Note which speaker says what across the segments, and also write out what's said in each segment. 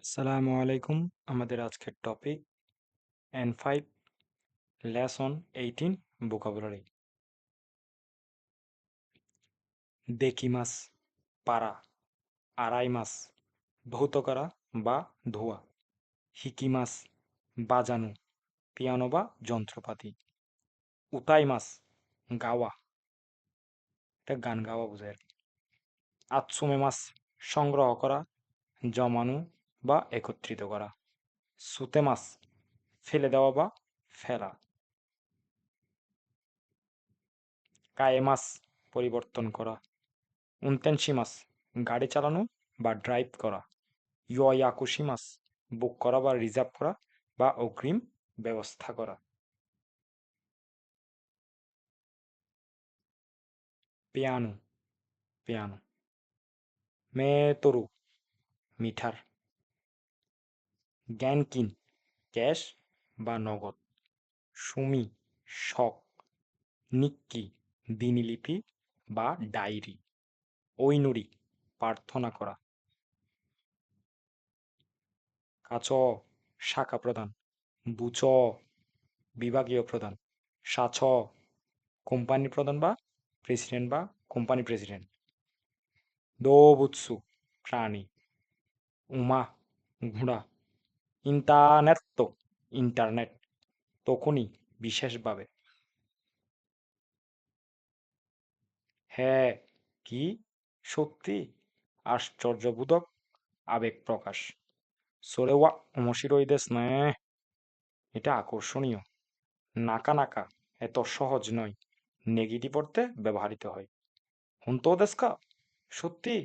Speaker 1: আসসালামু আলাইকুম। আমাদের আজকের টপিক N5 লেসন 18 ভোকাবুলারি। দেকিমাস পারা, আরাইমাস ভৌত করা বা ধোয়া, হিকিমাস বাজানো, পিয়ানো বা যন্ত্রপাতি, উতাইমাস গাওয়া, এটা গান গাওয়া বোঝায় আর কি। আতসুমেমাস সংগ্রহ করা, জমানো বা একত্রিত করা, সুতেমাস ফেলে দেওয়া বা ফেলা, কায়েমাস পরিবর্তন করা, উনতেনশিমাস গাড়ি চালানো বা ড্রাইভ করা, ইয়াকুশিমাস বুক করা বা রিজার্ভ করা বা অগ্রিম ব্যবস্থা করা। পিয়ানো পিয়ানো, মেতরু মিঠার, গ্যানকিন ক্যাশ বা নগদ, সুমি শক, নিক্কি দিনলিপি বা ডায়েরি, ঐনুরি প্রার্থনা করা, কাচ শাখা প্রদান, বুচ বিভাগীয় প্রধান, সাচ কোম্পানি প্রধান বা প্রেসিডেন্ট বা কোম্পানি প্রেসিডেন্ট, দোবুৎসু প্রাণী, উমা ঘোড়া, ইন্টারনেট ইন্টারনেট তখনই বিশেষভাবে। হ্যাঁ কি সত্যি আশ্চর্যবোধক আবেগ প্রকাশ। সোরেওয়া ওমশিরোই দেস নে, এটা আকর্ষণীয়। নাকা নাকা এত সহজ নয়, নেগেটিভ অর্থে ব্যবহৃত হয়। হুনতো দেস্কা সত্যি,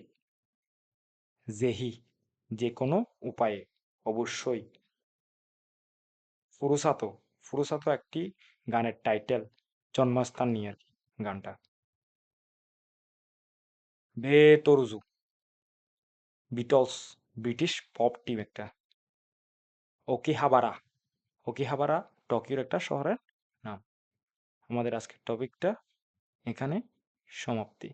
Speaker 1: জেহি যে কোনো উপায়ে, অবশ্যই। ফুরুসাতো ফুরুসাতো একটি গানের টাইটেল, জন্মস্থান নিয়ে আর কি গানটা। বেতরুজু বিটলস ব্রিটিশ পপ টিম একটা। ওকিহাবারা ওকিহাবারা টোকিওর একটা শহরের নাম। আমাদের আজকের টপিকটা এখানে সমাপ্তি।